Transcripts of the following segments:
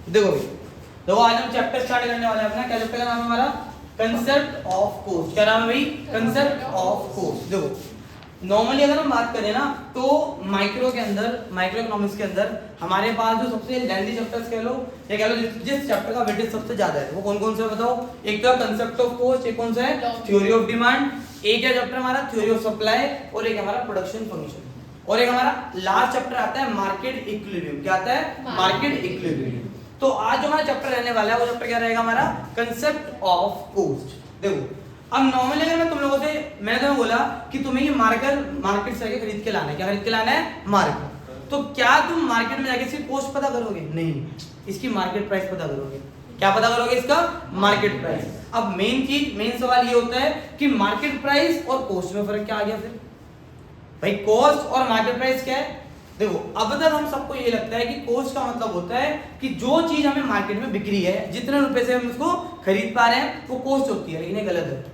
देखो भाई, देखो आज हम चैप्टर स्टार्ट करने वाले हैं अपना। क्या चैप्टर का नाम है हमारा? Concept of cost. क्या नाम है भाई? Concept of cost. देखो नॉर्मली अगर हम बात करें ना तो माइक्रो के अंदर, माइक्रो इकोनॉमिक्स के अंदर हमारे पास जो सबसे लेंथी चैप्टर्स कह लो या कह लो जिस चैप्टर का वेटेज सबसे ज्यादा है वो कौन कौन सा बताओ? एक तो कंसेप्ट ऑफ कोस्ट, एक कौन सा है? थ्योरी ऑफ डिमांड, एक है चैप्टर हमारा थ्योरी ऑफ सप्लाई, और एक हमारा प्रोडक्शन फंक्शन, और एक हमारा लास्ट चैप्टर आता है मार्केट इक्विलिब्रियम। क्या आता है? Market equilibrium. तो आज जो हमारा चैप्टर रहने वाला है वो चैप्टर क्या रहेगा हमारा? Concept of cost. देखो अब नॉर्मली अगर मैं तुम लोगों से, मैंने तुम्हें बोला कि तुम्हें ये मार्कर मार्केट से खरीद के लाना है। क्या खरीद के लाना है? मार्कर। तो क्या तुम मार्केट में जाके इसकी कॉस्ट पता करोगे? नहीं, इसकी मार्केट प्राइस पता करोगे। क्या पता करोगे? इसका मार्केट प्राइस। अब मेन चीज, मेन सवाल ये होता है कि मार्केट प्राइस और कॉस्ट में फर्क क्या आ गया फिर भाई? कॉस्ट और मार्केट प्राइस क्या है? देखो अब तक हम सबको ये लगता है कि कॉस्ट का मतलब होता है कि जो चीज हमें मार्केट में बिक रही है, जितने रुपए से हम उसको खरीद पा रहे हैं वो कॉस्ट होती है, लेकिन ये गलत है।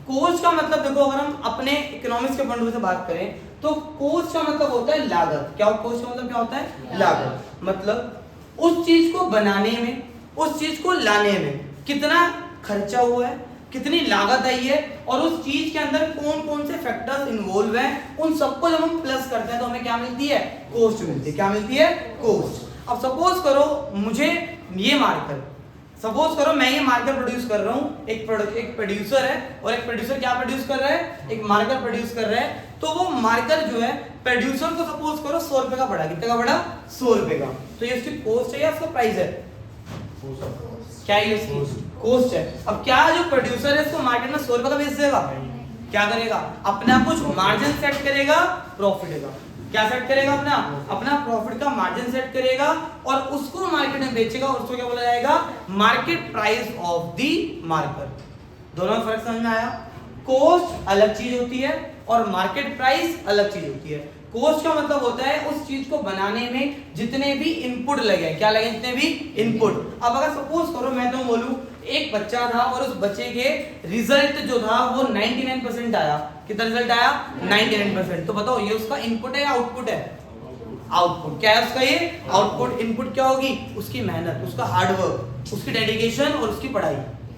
कॉस्ट का मतलब देखो, अगर हम अपने इकोनॉमिक्स के पॉइंट से बात करें तो कॉस्ट का मतलब होता है लागत। क्या कॉस्ट का मतलब क्या होता है? लागत। मतलब उस चीज को बनाने में, उस चीज को लाने में कितना खर्चा हुआ है, कितनी लागत आई है, और उस चीज के अंदर कौन कौन से फैक्टर्स इन्वॉल्व हैं, उन सबको जब हम प्लस करते हैं तो हमें क्या मिलती है? कॉस्ट मिलती है। क्या मिलती है? कॉस्ट। अब सपोज करो मुझे ये मार्कर, सपोज करो मैं ये मार्कर प्रोड्यूस कर रहा हूँ, एक प्रोड्यूसर है, और एक प्रोड्यूसर क्या प्रोड्यूस कर रहा है? एक मार्कर प्रोड्यूस कर रहा है। तो वो मार्कर जो है प्रोड्यूसर को सपोज करो 100 रुपए का पड़ा। कितने का पड़ा? 100 रुपए का। तो ये उसकी कॉस्ट है या उसका प्राइस है? क्या ये उसकी कॉस्ट है। अब क्या जो प्रोड्यूसर है इसको मार्केट में 100 रुपए का बेच देगा? क्या करेगा? अपना कुछ मार्जिन सेट करेगा, प्रॉफिट का। क्या सेट करेगा? अपना प्रॉफिट का मार्जिन सेट करेगा और उसको मार्केट में बेचेगा, और उसको क्या बोला जाएगा? Market price of the marker. दोनों में फर्क समझ में आया? कॉस्ट अलग चीज होती है और मार्केट प्राइस अलग चीज होती है। कॉस्ट का मतलब होता है उस चीज को बनाने में जितने भी इनपुट लगे। क्या लगे? जितने भी इनपुट। अब अगर सपोज करो मैं तो बोलूं एक बच्चा था और उस बच्चे के रिजल्ट जो था वो 99% आया। कितना रिजल्ट आया? 99%। तो बताओ ये उसका इनपुट है या आउटपुट है? आउटपुट। क्या है उसका? ये आउटपुट। इनपुट क्या होगी? उसकी मेहनत, उसका हार्डवर्क, उसकी डेडिकेशन और उसकी पढ़ाई,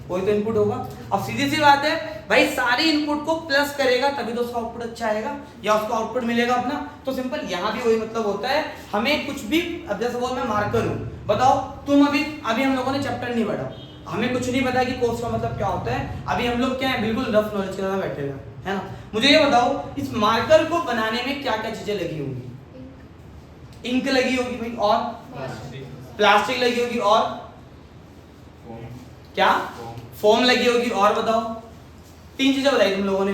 कोई तो इनपुट होगा। अब सीधी सी बात है भाई, सारी इनपुट को प्लस करेगा तभी तो उसका आउटपुट अच्छा आएगा या उसको आउटपुट मिलेगा अपना। तो सिंपल यहाँ भी वही मतलब होता है। हमें कुछ भी, अब जैसे बोल मैं मार्कर हूँ, बताओ तुम अभी हम लोगों ने चैप्टर नहीं पढ़ा, हमें कुछ नहीं पता कि कोस्ट का मतलब क्या होता है। अभी हम लोग क्या है, बिल्कुल रफ नॉलेज के साथ बैठे हुए है ना। मुझे ये बताओ इस मार्कर को बनाने में क्या क्या चीजें लगी होंगी? इंक लगी होगी भाई, और प्लास्टिक लगी होगी, और क्या? फोम लगी होगी, और बताओ। 3 चीजें बताई तुम लोगों ने।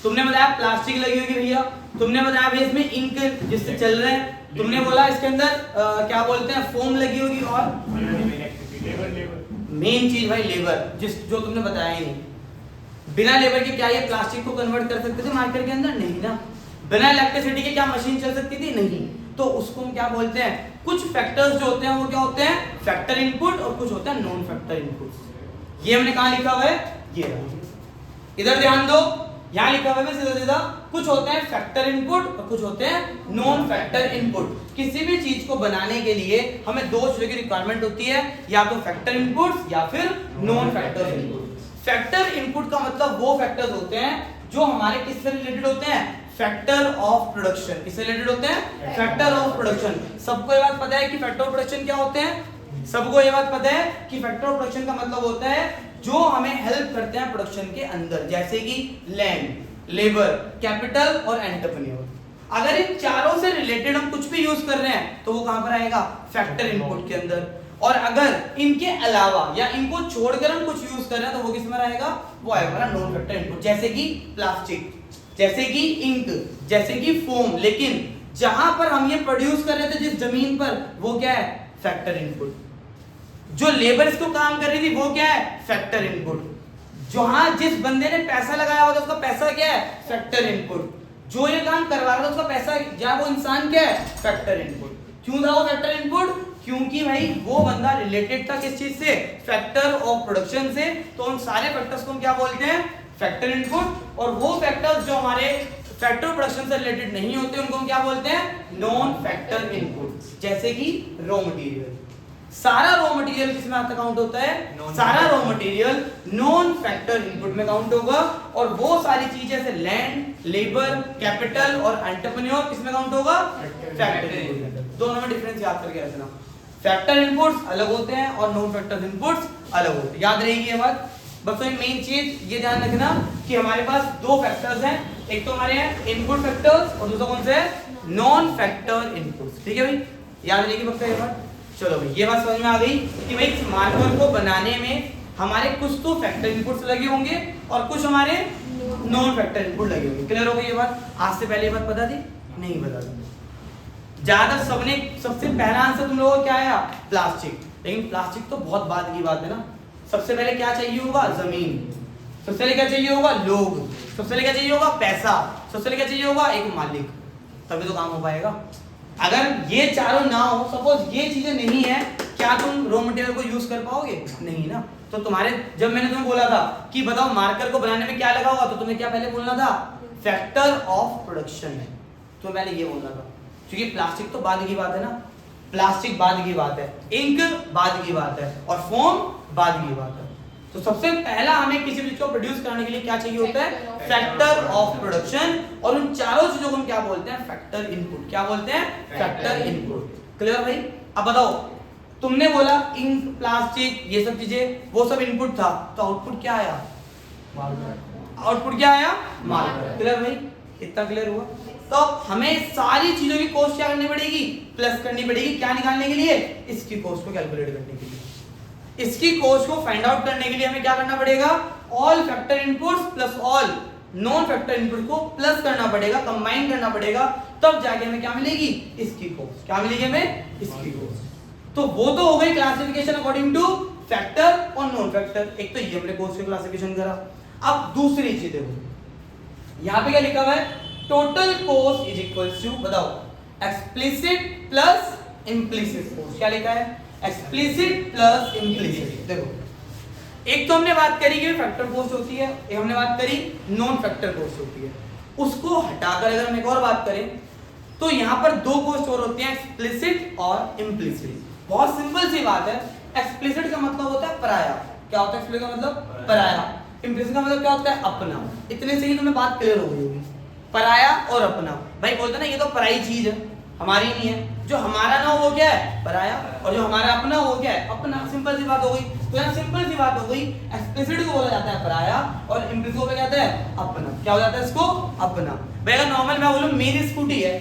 तुमने बताया प्लास्टिक लगी होगी भैया, तुमने बताया भैया इसमें इंक जिससे चल रहे हैं, तुमने बोला इसके अंदर क्या बोलते हैं, फोम लगी होगी, और मेन चीज भाई लेबर, जो तुमने बताया ही नहीं। बिना लेबर के क्या ये प्लास्टिक को कन्वर्ट कर सकते थे मार्केट के अंदर? नहीं ना। बिना इलेक्ट्रिसिटी के क्या मशीन चल सकती थी? नहीं। तो उसको हम क्या बोलते हैं? कुछ फैक्टर्स जो होते हैं वो क्या होते हैं? फैक्टर इनपुट, और कुछ होते हैं नॉन फैक्टर इनपुट। ये हमने कहां लिखा हुआ है? ये इधर ध्यान दो, यहां लिखा हुआ है सीधा सीधा। कुछ होते हैं फैक्टर इनपुट और कुछ होते हैं नॉन फैक्टर इनपुट। किसी भी चीज को बनाने के लिए हमें 2 चीजों की रिक्वायरमेंट होती है, या तो फैक्टर इनपुट या फिर non factor input. Factor input का मतलब वो फैक्टर्स होते हैं जो हमारे किससे रिलेटेड होते हैं? Factor of production. किससे रिलेटेड होते हैं? Factor of production. सबको ये बात पता है कि फैक्टर ऑफ प्रोडक्शन क्या होते हैं? सबको ये बात पता है कि फैक्टर ऑफ प्रोडक्शन का मतलब होता है जो हमें हेल्प करते हैं प्रोडक्शन के अंदर, जैसे कि लैंड, लेबर, कैपिटल और एंटरप्रेन्योर। अगर इन चारों से रिलेटेड हम कुछ भी यूज कर रहे हैं तो वो कहां पर आएगा? फैक्टर इनपुट के अंदर। और अगर इनके अलावा या इनको छोड़कर हम कुछ यूज कर रहे हैं तो वो किस में आएगा? वो आएगा नॉन फैक्टर इनपुट, जैसे कि प्लास्टिक, जैसे कि इंक, जैसे कि फोम। लेकिन जहां पर हम ये प्रोड्यूस कर रहे थे जिस जमीन पर, वो क्या है? Factor input. जो लेबर इसको काम कर रही थी वो क्या है? Factor input. जहां जिस बंदे ने पैसा लगाया हुआ था उसका पैसा क्या है? Factor input. जो ये काम करवा रहा था उसका पैसा, या वो इंसान क्या है? Factor input. क्यों था वो फैक्टर इनपुट? क्योंकि भाई वो बंदा रिलेटेड था किस चीज से? फैक्टर ऑफ प्रोडक्शन से। तो उन सारे फैक्टर्स को हम क्या बोलते हैं? Factor input. और वो फैक्टर्स जो हमारे फैक्टर प्रोडक्शन से रिलेटेड नहीं होते उनको हम क्या बोलते हैं? नॉन फैक्टर इनपुट, जैसे कि रॉ मटेरियल। सारा रॉ मटेरियल किस में आता काउंट होता है? सारा raw material non factor input में काउंट होगा, और वो सारी चीजें जैसे लैंड, लेबर, कैपिटल और एंटरप्रेन्योर किस में काउंट होगा? फैक्टर इनपुट में। दोनों में डिफरेंस याद करके रखना, फैक्टर इनपुट्स अलग होते हैं और नॉन फैक्टर इनपुट्स अलग होते हैं, याद रहेगी ये बात। बस मेन चीज ये ध्यान रखना कि हमारे पास दो फैक्टर्स हैं, एक तो हमारे हैं इनपुट फैक्टर्स और दूसरा कौन सा है? Non factor inputs. ठीक है भाई, याद रहेगी पक्का ये बात। चलो भाई ये बात समझ में आ गई कि भाई इस मार्कर को बनाने में हमारे कुछ तो फैक्टर इनपुट्स लगे होंगे और कुछ हमारे नॉन फैक्टर इनपुट लगे होंगे। क्लियर हो गई ये बात? आज से पहले ये बात पता थी? नहीं पता थी। ज्यादा सबसे पहला आंसर तुम लोगों को क्या आया? प्लास्टिक। लेकिन प्लास्टिक तो बहुत बाद की बात है ना। सबसे पहले क्या चाहिए होगा? जमीन। सबसे पहले क्या चाहिए होगा? लोग। सबसे पहले क्या चाहिए होगा? पैसा। सबसे पहले क्या चाहिए होगा? एक मालिक। तभी तो काम हो पाएगा। अगर ये चारों ना हो, सपोज ये चीजें नहीं है, क्या तुम रॉ मटेरियल को यूज कर पाओगे? नहीं ना। तो तुम्हारे जब मैंने तुम्हें बोला था कि बताओ मार्कर को बनाने में क्या लगा होगा, तो तुम्हें क्या पहले बोलना था? फैक्टर ऑफ प्रोडक्शन है। तो पहले ये बोलना था, क्योंकि प्लास्टिक तो बाद की बात है ना। प्लास्टिक बाद की बात है, इंक बाद की बात है और फोम बाद की बात है। तो सबसे पहला हमें किसी चीज को प्रोड्यूस करने के लिए क्या चाहिए होता है? Factor of production. और उन चारों चीजों को हम क्या बोलते हैं? Factor input. क्या बोलते हैं? Factor input. क्लियर भाई? अब बताओ, तुमने बोला इंक, प्लास्टिक, ये सब चीजें, वो सब इनपुट था, तो आउटपुट क्या आया? आउटपुट क्या आया? मार्कर। क्लियर भाई? इतना क्लियर हुआ? तो हमें सारी चीजों की कॉस्ट क्या करनी पड़ेगी? प्लस करनी पड़ेगी। क्या निकालने के लिए? इसकी कॉस्ट को कैलकुलेट करने के लिए। इसकी कॉस्ट को फाइंड आउट करने के लिए हमें क्या करना पड़ेगा? All factor inputs plus all non factor input को प्लस करना पड़ेगा, कंबाइन करना पड़ेगा, तब जाके हमें क्या मिलेगी? इसकी कॉस्ट। क्या मिलेगी हमें? इसकी कॉस्ट। तो वो तो हो गई क्लासिफिकेशन अकॉर्डिंग टू फैक्टर और नॉन फैक्टर। एक तो ये हमने कॉस्ट की क्लासिफिकेशन करा। अब दूसरी चीज देखो, यहां पे क्या लिखा हुआ है? Total cost is equals to, बताओ, एक्सप्लिसिट प्लस इम्प्लिसिट कॉस्ट। क्या लिखा है? Explicit plus implicit. देखो, एक तो हमने बात करी कि फैक्टर कॉस्ट होती है, एक हमने बात करी नॉन फैक्टर कॉस्ट होती है। उसको हटाकर अगर हम एक और बात करें तो यहाँ पर दो कॉस्ट और होती हैं, एक्सप्लिसिट और इम्प्लिसिट। बहुत सिंपल सी बात है। एक्सप्लिसिट का मतलब होता है पराया। क्या होता है एक्सप्लिसिट का मतलब? पराया। इम्प्लिसिट का मतलब क्या होता है? अपना। इतने से ही तुम्हें बात क्लियर हो गई होगी। पराया और अपना। भाई बोलते ना ये तो पराई चीज है, हमारी नहीं है। जो हमारा ना हो वो क्या है? पराया। और जो हमारा अपना हो क्या है? अपना। सिंपल सी बात हो गई। तो यहाँ सिंपल सी बात हो गई, एक्सप्लिसिट को बोला जाता है पराया और इम्प्लिसिट को बोला जाता है अपना। क्या हो जाता है इसको? अपना। भाई अगर नॉर्मल मैं बोलूं मेरी स्कूटी है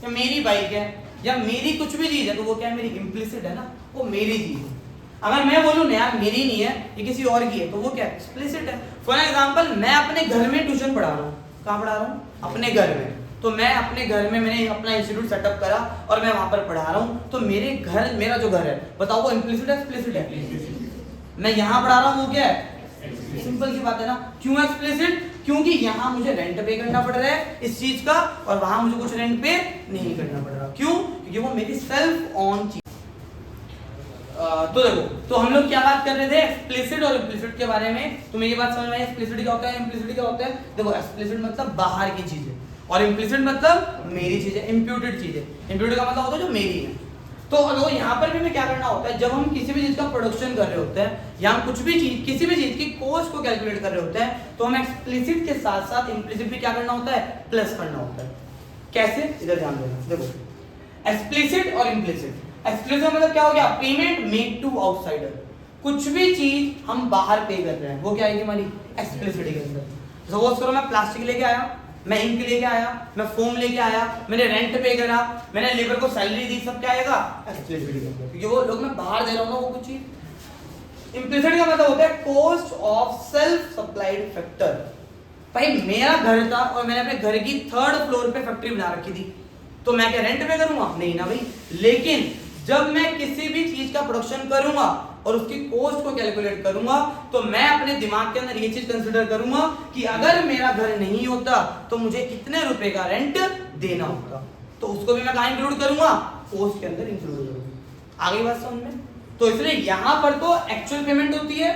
या मेरी बाइक है या मेरी कुछ भी चीज है, तो वो क्या है? मेरी इम्प्लिसिट है ना, वो मेरी चीज है। अगर मैं बोलूं यार मेरी नहीं है, ये किसी और की है, तो वो क्या है? एक्सप्लिसिट है। फॉर एग्जांपल, मैं अपने घर में ट्यूशन पढ़ा रहा हूँ। कहाँ पढ़ा रहा हूँ? अपने घर में। तो मैं अपने घर में मैंने अपना इंस्टीट्यूट सेटअप करा और मैं वहां पर पढ़ा रहा हूँ। तो मेरे घर, मेरा जो घर है, बताओ वो इम्प्लिसिट है एक्सप्लिसिट है? मैं यहाँ पढ़ा रहा हूँ, वो क्या है? सिंपल सी बात है ना। क्यों एक्सप्लिसिट? क्योंकि यहाँ मुझे रेंट पे करना पड़ रहा है इस चीज का, और वहां मुझे कुछ रेंट पे नहीं करना पड़ रहा। क्यों? क्योंकि वो मेरी सेल्फ ऑन चीज। तो देखो, तो हम लोग क्या बात कर रहे थे? एक्सप्लिसिट और इम्प्लिसिट के बारे में। तुम्हें ये बात समझ में आई? एक्सप्लिसिट क्या होता है, इम्प्लिसिट क्या होता है? देखो, एक्सप्लिसिट मतलब बाहर की चीज है और इम्प्लिसिट मतलब मेरी चीज है, इम्प्यूटेड चीज है। इम्प्यूटेड का मतलब होता है जो मेरी है। तो देखो यहाँ पर भी हमें क्या करना होता है, जब हम किसी भी चीज का प्रोडक्शन कर रहे होते हैं या हम कुछ भी चीज, किसी भी चीज की कॉस्ट को कैलकुलेट कर रहे होते हैं, तो हम एक्सप्लिसिट के साथ साथ इम्प्लिसिट भी क्या करना होता है? प्लस करना होता है। कैसे? इधर ध्यान देना। देखो, एक्सप्लिसिट और इम्प्लिसिट। एक्सप्लिसिट मतलब क्या हो गया? Payment made to outsider. कुछ भी चीज हम बाहर पे कर रहे हैं, वो क्या आएगी हमारी? एक्सप्लिसिट के अंदर। सपोज करो मैं प्लास्टिक लेके आया, मैं इंक लेके आया, मैं फोम लेके आया, मैंने रेंट पे करा, मैंने लेबर को सैलरी दी, सब क्या आएगा? एक्सप्लिसिट के अंदर, क्योंकि वो लोग मैं बाहर दे रहा हूँ ना वो कुछ चीज। इम्प्लिसिट का मतलब होता है cost of self supplied factor. भाई मेरा घर था और मैंने अपने घर की 3rd फ्लोर पे फैक्ट्री बना रखी थी, तो मैं क्या रेंट पे करूंगा? नहीं ना भाई। लेकिन जब मैं किसी भी चीज का प्रोडक्शन करूंगा और उसकी कॉस्ट को कैलकुलेट करूंगा, तो मैं अपने दिमाग के अंदर ये चीज कंसीडर करूंगा कि अगर मेरा घर नहीं होता तो मुझे इतने रुपए का रेंट देना होता, तो उसको भी मैं कहां इंक्लूड करूंगा? कॉस्ट के अंदर इंक्लूड करूंगा। आगे बात समझ में? तो इसलिए यहां पर तो एक्चुअल पेमेंट होती है,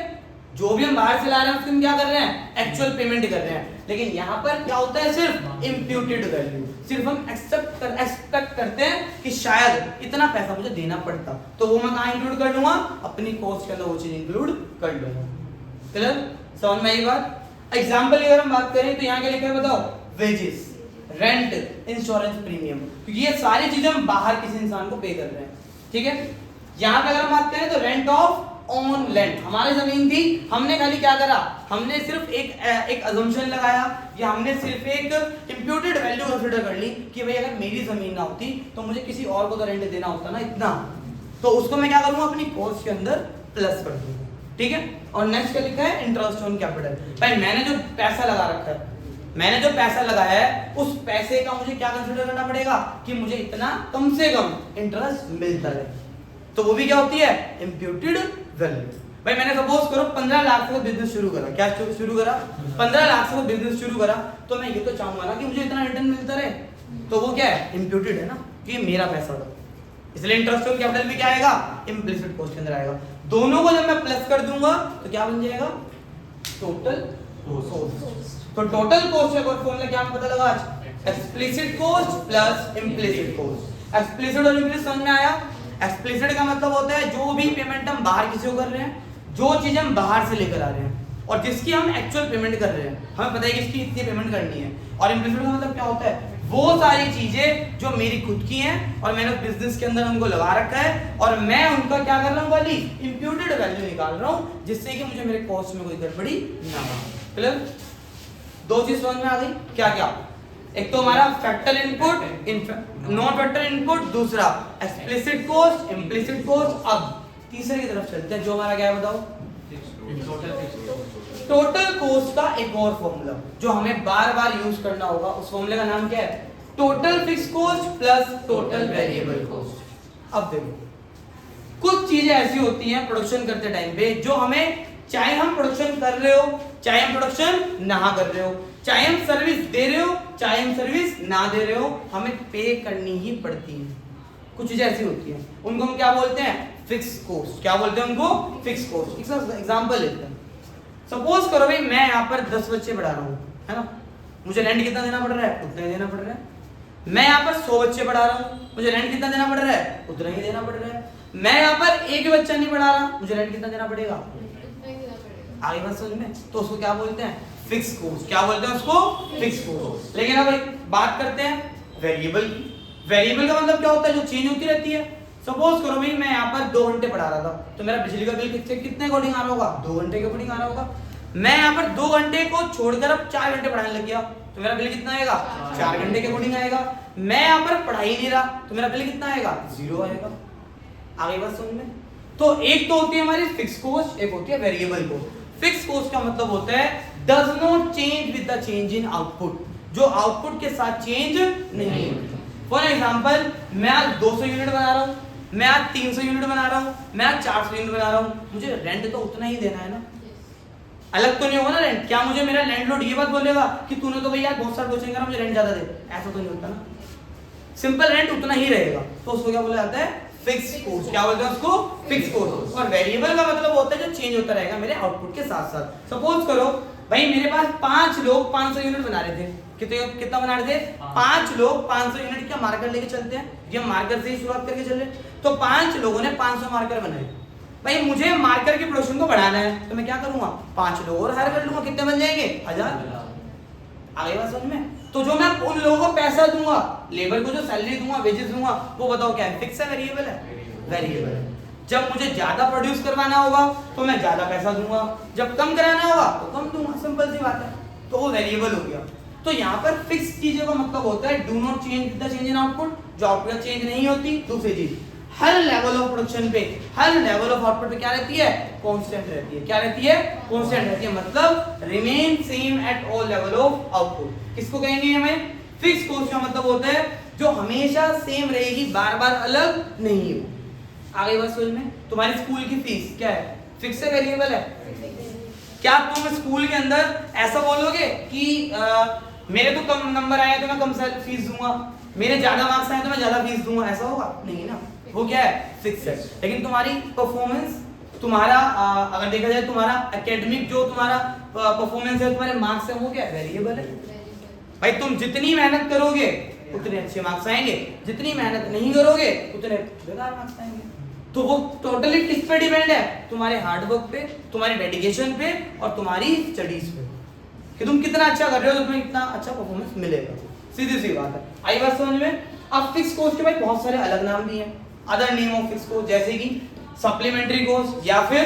जो भी हम बाहर से ला रहे हैं उसको हम क्या कर रहे हैं? एक्चुअल पेमेंट कर रहे हैं। लेकिन यहाँ पर क्या होता है? सिर्फ इम्प्यूटेड वैल्यू। सिर्फ हम एक्सपेक्ट करते हैं कि शायद इतना पैसा मुझे देना पड़ता, तो वो मैं कहाँ इंक्लूड कर लूंगा, अपनी कॉस्ट के अंदर वो चीज इंक्लूड कर लूंगा। क्लियर, समझ में आई बात। एग्जाम्पल की अगर हम बात करें तो यहाँ क्या लिखा है बताओ, वेजेस, रेंट, इंश्योरेंस प्रीमियम, क्योंकि ये सारी चीजें हम बाहर किसी इंसान को पे कर रहे हैं, ठीक है। यहाँ पे अगर हम बात करें तो रेंट ऑफ ऑन लैंड, हमारी जमीन थी, हमने खाली क्या करा, हमने सिर्फ एक अजम्पशन लगाया, या हमने सिर्फ एक इंप्यूटेड वैल्यू कंसीडर कर ली कि भाई अगर मेरी जमीन ना होती तो मुझे किसी और को तो रेंट देना होता ना इतना, तो उसको मैं क्या करूंगा, अपनी कॉस्ट के अंदर प्लस कर दूंगा, ठीक है। और नेक्स्ट क्या लिखा है, इंटरेस्ट ऑन कैपिटल, भाई मैंने जो पैसा लगा रखा है, मैंने जो पैसा लगाया है उस पैसे का मुझे क्या कंसीडर करना पड़ेगा कि मुझे इतना कम से कम इंटरेस्ट मिलता है, तो वो भी क्या होती है, इंप्यूटेड वैल्यू। भाई मैंने सपोज करो 15 लाख से बिजनेस शुरू करा, क्या शुरू करा, 15 लाख से बिजनेस शुरू करा, तो मैं ये तो चाहूंगा ना कि मुझे इतना रिटर्न मिलता रहे, तो वो क्या है, इंप्यूटेड है ना, कि मेरा पैसा होगा, इसलिए इंटरेस्ट ऑन कैपिटल भी क्या आएगा, इम्प्लिसिट कॉस्ट के अंदर आएगा। दोनों को जब मैं प्लस कर दूंगा तो क्या बन जाएगा, टोटल कॉस्ट। तो टोटल कॉस्ट का फॉर्मूला क्या पता लगा आज, explicit cost plus implicit cost. Explicit और इम्प्लिसिट समझ में आया। एक्सप्लिसिट का मतलब होता है जो भी पेमेंट हम बाहर किसी को कर रहे हैं, जो चीज हम बाहर से लेकर आ रहे हैं और जिसकी हम एक्चुअल पेमेंट कर रहे हैं, हमें पता है कि इसकी इतनी पेमेंट करनी है। और इम्प्लिसिट का मतलब क्या होता है, वो सारी चीजें जो मेरी खुद की हैं और मैंने बिजनेस के अंदर उनको लगा रखा है और मैं उनका क्या कर रहा हूँ, वाली इंप्यूटेड वैल्यू निकाल रहा हूँ, जिससे कि मुझे मेरे कॉस्ट में कोई गड़बड़ी ना हो। क्लियर, दो चीज समझ में आ गई, क्या क्या, एक तो हमारा factor input, non factor input, दूसरा एक्सप्लिसिट कॉस्ट, इम्प्लिसिट कॉस्ट। अब तीसरे की तरफ चलते हैं, जो हमारा क्या है बताओ, टोटल कॉस्ट का एक और फॉर्मूला जो हमें बार बार यूज करना होगा, उस फॉर्मूले का नाम क्या है, total fix cost plus total variable cost. अब देखो कुछ चीजें ऐसी होती हैं प्रोडक्शन करते टाइम पे जो हमें, चाहे हम प्रोडक्शन कर रहे हो, चाहे हम प्रोडक्शन ना कर रहे हो, चाहे हम सर्विस दे रहे हो, चाहे हम सर्विस ना दे रहे हो, हमें पे करनी ही पड़ती है। कुछ चीजें ऐसी होती हैं, उनको हम क्या बोलते हैं, फिक्स कॉस्ट। क्या बोलते हैं उनको, फिक्स कॉस्ट। एग्जांपल लेते हैं, सपोज करो भाई मैं यहाँ पर 10 बच्चे पढ़ा रहा हूँ, है ना, मुझे रेंट कितना देना पड़ रहा है, उतना ही देना पड़ रहा है। मैं यहाँ पर 100 बच्चे पढ़ा रहा हूँ, मुझे रेंट कितना देना पड़ रहा है, उतना ही देना पड़ रहा है। मैं यहाँ पर एक भी बच्चा नहीं पढ़ा रहा, मुझे रेंट कितना देना पड़ेगा, आगे बात समझ में। तो उसको क्या बोलते हैं, फिक्स कॉस्ट। क्या बोलते हैं उसको, फिक्स कॉस्ट। लेकिन अब एक बात करते हैं वेरिएबल की। वेरिएबल का मतलब क्या होता है, जो चेंज होती रहती है। सपोज करो भाई मैं यहाँ पर 2 घंटे पढ़ा रहा था, तो मेरा बिजली का बिल कितने अकॉर्डिंग आ रहा होगा, 2 घंटे के अकॉर्डिंग आ रहा होगा। मैं यहाँ पर 2 घंटे को छोड़कर अब 4 घंटे पढ़ाने लग गया, तो मेरा बिल कितना आएगा, 4 घंटे के अकॉर्डिंग आएगा। मैं यहाँ पर पढ़ा ही नहीं रहा, तो मेरा बिल कितना आएगा, 0 आएगा। आगे बात समझ में। तो एक तो होती है हमारी फिक्स कॉस्ट, एक होती है वेरिएबल कॉस्ट। फिक्स कॉस्ट का मतलब होता है does not change with the change in output, जो आउटपुट के साथ चेंज नहीं होता। फॉर एग्जांपल मैं आज 200 यूनिट बना रहा हूँ, मैं आज 300 यूनिट बना रहा हूँ, मैं आज 400 यूनिट बना रहा हूँ, मुझे रेंट तो उतना ही देना है ना, अलग तो नहीं होगा ना रेंट। क्या मुझे मेरा लैंडलॉर्ड ये बात बोलेगा कि तूने तो भैया बहुत सारा कोचिंग करा, मुझे रेंट ज्यादा दे, ऐसा तो नहीं होता ना। सिंपल रेंट उतना ही रहेगा, तो उसको क्या बोला जाता है, फिक्स कॉस्ट। क्या बोलते हैं उसको, फिक्स कॉस्ट। और वेरिएबल का मतलब होता है जो चेंज होता रहेगा मेरे आउटपुट के साथ साथ। सपोज करो भाई मेरे पास 5 लोग 500 यूनिट बना रहे थे, कितना बना रहे थे, 5 लोग 500 यूनिट का मार्कर लेके चलते हैं, ये मार्कर से ही शुरुआत करके चल रहे। तो 5 लोगों ने 500 मार्कर बनाए। भाई मुझे मार्कर की प्रोडक्शन को बढ़ाना है, तो मैं क्या करूंगा, 5 लोग और हायर कर लूंगा, कितने बन जाएंगे, 1000। आगे बात समझ में। तो जो मैं उन लोगों को पैसा दूंगा, लेबर को जो सैलरी दूंगा, वेजेस दूंगा, वो बताओ क्या है, फिक्स है, वेरिएबल है, वेरिएबल है। जब मुझे ज्यादा प्रोड्यूस करवाना होगा तो मैं ज्यादा पैसा दूंगा, जब कम कराना होगा तो कम दूंगा, सिंपल सी बात है। तो वो वेरिएबल हो गया। तो यहाँ पर फिक्स चीजों का मतलब होता है do not change with the change in output, जो आउटपुट चेंज नहीं होती। दूसरी चीज, हर लेवल ऑफ प्रोडक्शन पे, हर लेवल ऑफ आउटपुट पे क्या रहती है, कांस्टेंट रहती है। क्या रहती है, कांस्टेंट रहती है, मतलब remain same at all level of output. किसको कहेंगे हमें, फिक्स कॉस्ट का मतलब होता है जो हमेशा सेम रहेगी, बार बार अलग नहीं हो। आगे बात समझ में। तुम्हारी स्कूल की फीस क्या है, फिक्स है, वेरिएबल है। क्या तुम स्कूल के अंदर ऐसा बोलोगे कि मेरे तो कम नंबर आए तो मैं कम फीस दूंगा, मेरे ज्यादा मार्क्स आए तो मैं ज्यादा फीस दूंगा, ऐसा होगा नहीं ना, वो क्या है, फिक्स है। लेकिन तुम्हारी परफॉर्मेंस, तुम्हारा अगर देखा जाए तुम्हारा एकेडमिक जो तुम्हारा परफॉर्मेंस है, तुम्हारे मार्क्स है, वो क्या है, वेरिएबल है। भाई तुम जितनी मेहनत करोगे उतने अच्छे मार्क्स आएंगे, जितनी मेहनत नहीं करोगे उतने बेकार मार्क्स आएंगे। तो वो टोटली किस पे डिपेंड है, तुम्हारे हार्ड वर्क पे, तुम्हारे डेडिकेशन पे और तुम्हारी स्टडीज पे, कि तुम कितना अच्छा कर रहे हो तो तुम्हें इतना अच्छा परफॉर्मेंस मिलेगा। सीधी सी बात है, आई बात समझ में। अब फिक्स कोर्स के भाई बहुत सारे अलग नाम भी हैं, other name of fix course, जैसे कि सप्लीमेंट्री कोर्स या फिर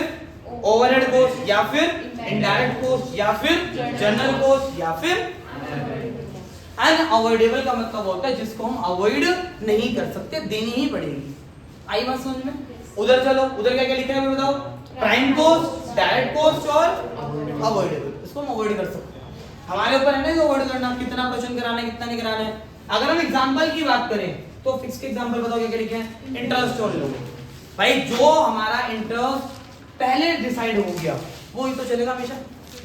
ओवरहेड कोर्स या फिर इनडायरेक्ट कोर्स या फिर जनरल कोर्स या फिर अनअवॉइडेबल का मतलब होता है जिसको हम अवॉइड नहीं कर सकते, देनी ही पड़ेगी। आई बात समझ में। उधर चलो, उधर क्या क्या लिखा है बताओ, प्राइम कोर्स, डायरेक्ट कोर्स और अवॉइडेबल, इसको हम अवॉइड कर सकते हैं। हमारे ऊपर है ना कि अवॉइड करना, कितना क्वेश्चन कराना है कितना नहीं कराना है। अगर हम एग्जांपल की बात करें तो फिक्स के एग्जांपल बताओ क्या क्या लिखे हैं। इंटरेस्ट ऑन लोन, भाई जो हमारा इंटरेस्ट पहले डिसाइड हो गया वो ही तो चलेगा हमेशा।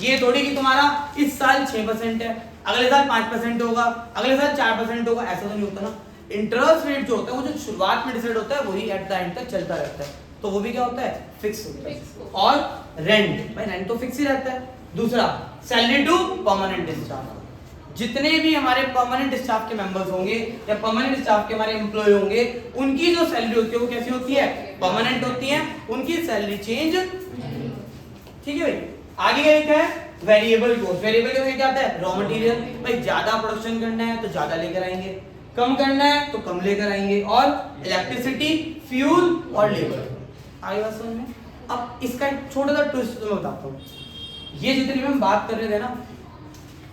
ये थोड़ी कि तुम्हारा इस साल 6% है, अगले साल 5% होगा, अगले साल 4% होगा, ऐसा तो नहीं होता ना। इंटरेस्ट रेट जो होता है वो जो शुरुआत में डिसाइड होता है वही एट द एंड तक चलता रहता है, तो वो भी क्या होता है, फिक्स होता है। और रेंट, भाई रेंट तो फिक्स ही रहता है। दूसरा, सैलरी टू परमानेंट स्टाफ, जितने भी हमारे परमानेंट स्टाफ के मेंबर्स होंगे या परमानेंट स्टाफ के हमारे एम्प्लॉय होंगे, उनकी जो सैलरी होती है वो कैसी होती है, परमानेंट होती है, उनकी सैलरी चेंज। ठीक है भाई। आगे क्या लिखा है, वेरिएबल कॉस्ट। वेरिएबल कॉस्ट क्या आता है, रॉ मटेरियल। भाई ज्यादा प्रोडक्शन करना है तो ज्यादा लेकर आएंगे, कम करना है तो कम लेकर आएंगे, और इलेक्ट्रिसिटी, फ्यूल और लेबर। आगे बात समझ में। अब इसका एक छोटा सा ट्विस्ट मैं बताता हूँ। ये जितनी भी हम बात कर रहे थे ना,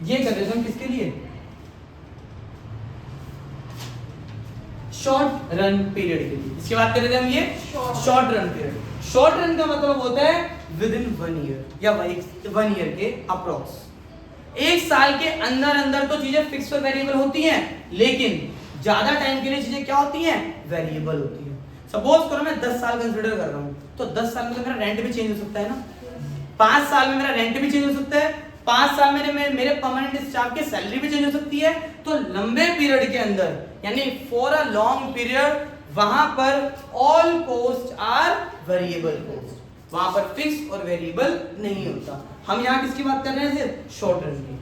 ये कर रहे थे हम किसके लिए, शॉर्ट रन पीरियड के लिए। इसकी बात कर रहे थे हम, ये short run period. Short run का मतलब होता है विद इन 1 ईयर या 1 ईयर के अप्रोक्स। एक साल के अंदर अंदर तो चीजें फिक्स और वेरिएबल होती हैं, लेकिन ज्यादा टाइम के लिए चीजें क्या होती हैं, वेरिएबल होती हैं। सपोज करो मैं 10 साल कंसीडर कर रहा हूं, तो 10 साल में तो मेरा रेंट भी चेंज हो सकता है ना, 5 साल में मेरा रेंट भी चेंज हो सकता है, 5 साल में मेरे परमानेंट स्टाफ की सैलरी भी चेंज हो सकती है। तो लंबे पीरियड के अंदर, यानी फॉर अ लॉन्ग पीरियड, वहां पर all cost are variable cost, वहां पर फिक्स और वेरिएबल नहीं होता। हम यहाँ किसकी बात कर रहे हैं, सिर्फ शॉर्ट रन की।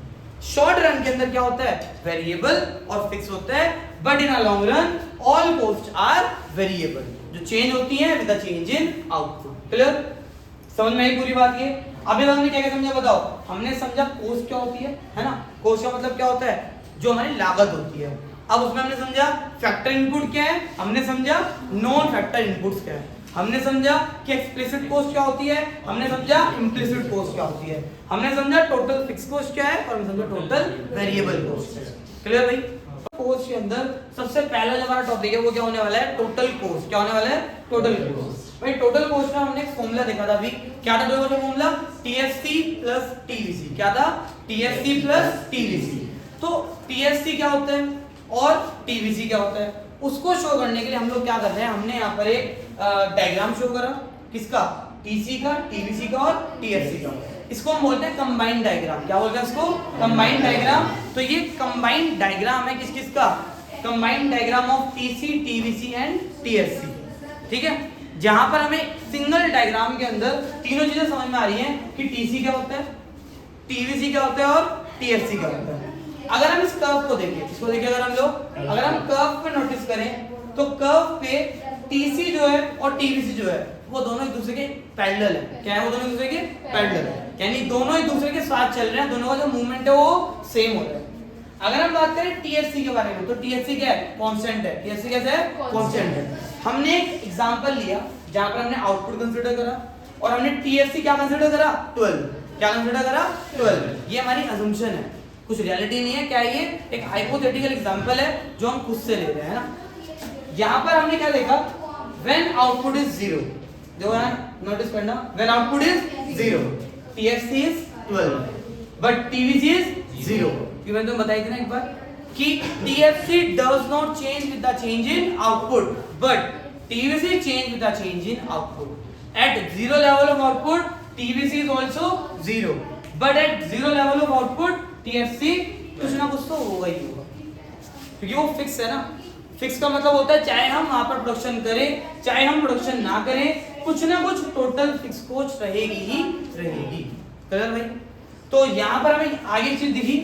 शॉर्ट रन के अंदर क्या होता है, वेरिएबल और फिक्स होता है, but in a long run all cost are variable, जो चेंज होती है with the change in output. Clear, समझ में आई पूरी बात। ये अभी हमने क्या क्या समझा बताओ। हमने समझा कॉस्ट क्या होती है ना, कॉस्ट का मतलब क्या होता है, जो हमारी लागत होती है। अब उसमें हमने समझा फैक्टर इनपुट क्या है, हमने समझा नॉन फैक्टर इनपुट्स क्या है, हमने समझा कि एक्सप्लिसिट कॉस्ट क्या होती है, हमने समझा इम्प्लिसिट कॉस्ट क्या होती है, हमने समझा टोटल फिक्स कॉस्ट क्या है, और हमने समझा टोटल वेरिएबल कॉस्ट है। क्लियर भाई। कॉस्ट के अंदर सबसे पहला जो हमारा टॉपिक है वो क्या होने वाला है, टोटल कॉस्ट। क्या होने वाला है, टोटल कॉस्ट। भाई टोटल कॉस्ट का हमने एक फॉर्मूला देखा था अभी, क्या था दोस्तों फॉर्मूला, टीएससी प्लस टीवीसी। क्या था, टीएससी प्लस टीवीसी। तो टीएससी क्या होता है और टीवीसी क्या होता है, उसको शो करने के लिए हम लोग क्या कर रहे हैं, हमने यहाँ पर एक डायग्राम शो करा, किसका, टीसी का, टीवीसी का और टीएससी का। इसको हम बोलते हैं कंबाइंड डायग्राम। क्या बोलते हैं इसको, कंबाइंड डायग्राम। तो ये कंबाइंड डायग्राम है किस का, combined diagram of TC, TVC and TSC. ठीक है, जहां पर हमें सिंगल डायग्राम के अंदर तीनों चीजें समझ में आ रही हैं कि टीसी क्या होता है, टीवीसी क्या होता है और टीएससी क्या होता है। अगर हम इस कर्व को देखें, इसको देखिए, अगर हम लोग अगर हम कर्व पे नोटिस करें तो कर्व पे टीसी जो है और टीवीसी जो है वो दोनों एक दूसरे के पैरेलल है। क्या है, वो दोनों एक दूसरे के पैरेलल है, यानी दोनों एक दूसरे के साथ चल रहे हैं, दोनों का जो मूवमेंट है वो सेम हो रहा है। अगर हम बात करें टीएससी के बारे में, तो टीएससी क्या है, कांस्टेंट है। टीएससी कैसे है, कांस्टेंट है। हमने एक एग्जांपल लिया जहां पर हमने आउटपुट कंसीडर करा और हमने टीएससी क्या कंसीडर करा, 12। क्या कंसीडर करा, 12। ये हमारी अजम्पशन है, कुछ रियलिटी नहीं है। क्या है, ये एक हाइपोथेटिकल एग्जांपल है जो हम खुद से ले रहे हैं ना। यहां पर हमने क्या देखा, व्हेन आउटपुट इज 0, देखो यहां नोटिस करना, when output is 0 TSC is 12 but TVC is 0। ये मैंने तुम्हें बताई थी ना एक बार कि TFC does not change with the change in output, but TVC change with the change in output. At 0 level of output TVC is also 0, but at 0 level of output TFC कुछ ना कुछ तो होगा ही होगा, क्योंकि वो फिक्स है ना। फिक्स का मतलब होता है चाहे हम वहां पर प्रोडक्शन करें चाहे हम प्रोडक्शन ना करें, कुछ ना कुछ टोटल फिक्स कॉस्ट रहेगी ही रहेगी। क्लियर भाई। तो यहाँ पर हमें आगे चीज दिखी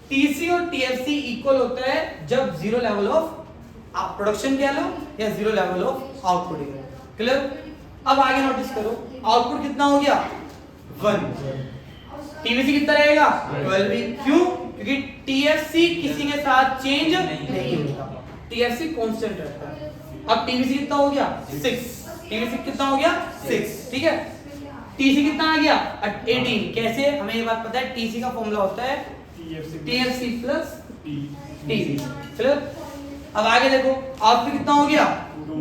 टीसी और टीएफसी इक्वल होता है जब जीरो लेवल ऑफ आप प्रोडक्शन कह लो या जीरो लेवल ऑफ आउटपुट कह लो। क्लियर? अब आगे नोटिस करो, आउटपुट कितना हो गया 1, टीवीसी कितना रहेगा 12 क्यों? क्योंकि टीएफसी किसी के साथ चेंज नहीं होता, टीएफसी कांस्टेंट रहता है। अब टीवीसी कितना हो गया 6, टीवीसी कितना हो गया 6, ठीक है। टीसी कितना आ गया 18, कैसे? हमें ये बात पता है, टीसी का फॉर्मूला होता है टीएफसी प्लस टीवी। चलो अब आगे देखो, आउटपुट कितना हो गया 2,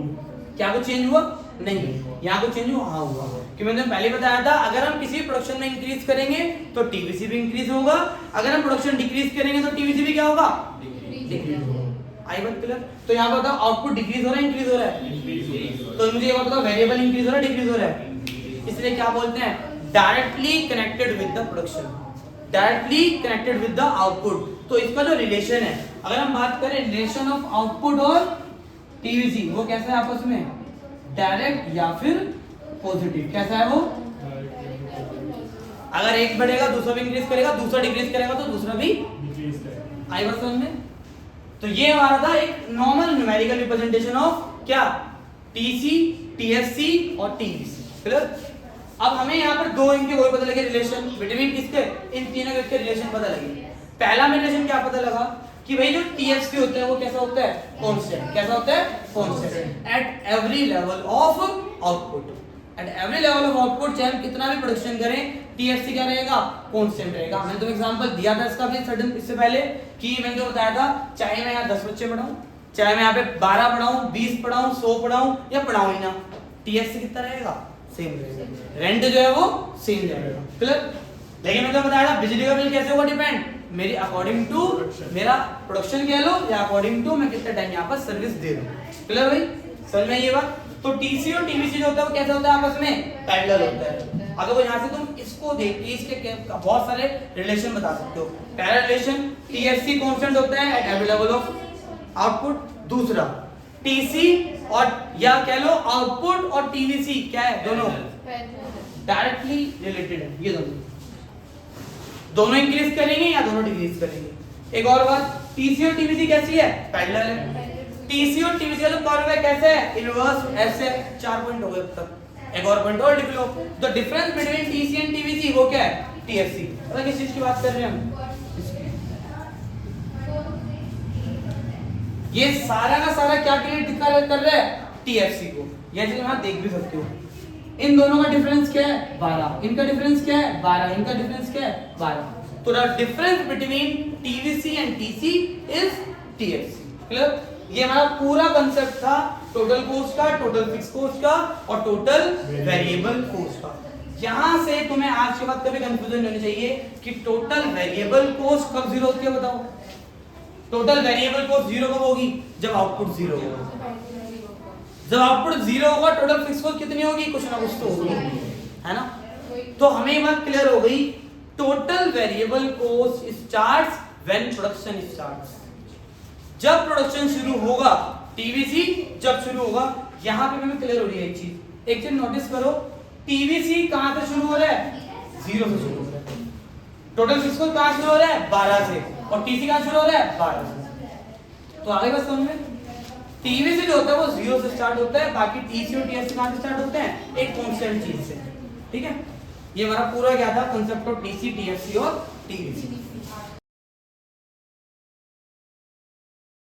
क्या कुछ चेंज हुआ? नहीं। यहाँ कुछ चेंज हुआ? हाँ हुआ, कि मैंने पहले बताया था अगर हम किसी प्रोडक्शन में इंक्रीज करेंगे तो टीवीसी भी इंक्रीज होगा, अगर हम प्रोडक्शन डिक्रीज करेंगे तो टीवीसी भी क्या होगा? डिक्रीज होगा। आई बात क्लियर? तो यहाँ पर बताओ आउटपुट डिक्रीज हो रहा है इंक्रीज हो रहा है? तो मुझे ये बात बताओ वेरिएबल इंक्रीज हो रहा है डिक्रीज हो रहा है? इसलिए क्या बोलते हैं? Directly connected with the production, directly connected with the output. तो इसका जो रिलेशन है, अगर हम बात करें रिलेशन ऑफ आउटपुट और टीवीसी, वो कैसा है आपस में? डायरेक्ट या फिर पॉजिटिव। कैसा है वो? अगर एक बढ़ेगा दूसरा भी इंक्रीज करेगा, दूसरा डिक्रीज करेगा तो दूसरा भी आई बात समझ में? तो ये हमारा था एक नॉर्मल न्यूमेरिकल रिप्रेजेंटेशन ऑफ क्या? टीसी, टीएफसी और टीवीसी। क्लियर? अब हमें यहाँ पर दो इनके वही पता लगे रिलेशन बिटवीन किसके? इन तीनों के रिलेशन पता लगे। पहला में रिलेशन क्या पता लगा कि भाई जो टीएफसी होता है वो कैसा होता है? कांस्टेंट। कैसा होता है? Constant at every level of output. At every level of output चाहे हम कितना भी प्रोडक्शन करें, टीएफसी क्या रहेगा? कांस्टेंट रहेगा। मैंने तो एग्जांपल दिया था इसका भी सडन इससे पहले कि मैंने तो बताया था चाहे मैं यहाँ 10 बच्चे पढ़ाऊं, चाहे मैं यहाँ पे 12 पढ़ाऊं, 20 पढ़ाऊं, 100 पढ़ाऊं या पढ़ाऊं ही ना, टीएफसी कितना रहेगा? सेम रहेगा। रेंट जो है वो सेम रहेगा। क्लियर? लेकिन मैंने तो बताया था बिजली का बिल कैसे होगा डिपेंड? मेरी अकॉर्डिंग टू मेरा प्रोडक्शन कह लो या अकॉर्डिंग टू मैं कितना टाइम यहाँ पर सर्विस दे रहा हूँ। क्लियर भाई? समझ में ये बात? तो टीसी और टीवीसी जो होता है वो कैसा होता है? आपस में पैरेलल होता है। अगर वो यहाँ से तुम इसको देख के इसके बहुत सारे रिलेशन बता सकते हो। पहला रिलेशन टीएफसी कांस्टेंट होता है at every level of output. दूसरा टीसी और या कह लो आउटपुट और टीवीसी क्या है? दोनों डायरेक्टली रिलेटेड है। ये दोनों इंक्रीज करेंगे या दोनों डिक्रीज करेंगे। एक और बात, टीसी और टीवीसी कैसी है? पैरेलल है। टीसी और टीवीसी का जो कर्व है कैसे है? इनवर्स ऐसे। 4 पॉइंट हो गए अब तक। एक और पॉइंट और लिख लो। The difference between TC and TVC वो क्या है? टीएफसी। पता किस चीज की बात कर रहे हैं हम? ये सारा का सारा क्या क्रिएट कर रहा है? टीएफसी को। ये चीज आप देख भी सकते हो। इन दोनों का डिफरेंस क्या है? 12। इनका डिफरेंस क्या है? 12। इनका डिफरेंस क्या है? 12। तो the difference between TVC and TC is TFC. Clear? ये हमारा पूरा कांसेप्ट था टोटल कॉस्ट का, टोटल फिक्स कॉस्ट का और टोटल वेरिएबल कॉस्ट का। यहां से तुम्हें आज के बाद कभी कंफ्यूजन नहीं होनी चाहिए कि टोटल वेरिएबल कॉस्ट कब जीरो होती है। बताओ टोटल वेरिएबल कॉस्ट जीरो कब होगी? जब आउटपुट जीरो होगा। जब आउटपुट जीरो होगा टोटल फिक्स कॉस्ट कितनी होगी? कुछ ना कुछ तो होगी, है ना? तो हमें ये बात क्लियर हो गई, total variable cost starts when production starts. जब प्रोडक्शन शुरू होगा, टीवीसी जब शुरू होगा। यहां पे हमें क्लियर हो रही है एक चीज नोटिस करो, टीवीसी कहां से शुरू हो रहा है? 0 से शुरू हो रहा है। टोटल फिक्स कॉस्ट कहां शुरू हो रहा है? 12 से। और टीसी कहां शुरू हो रहा है? 12 से। तो आगे बस समझ में, टीवीसी जो होता है वो 0 से स्टार्ट होता है, बाकी टीसी और टीएफसी कहां से स्टार्ट होते हैं? एक कांस्टेंट चीज से। ठीक है? ये हमारा पूरा क्या था? कांसेप्ट ऑफ टीसी, टीएफसी और टीवीसी।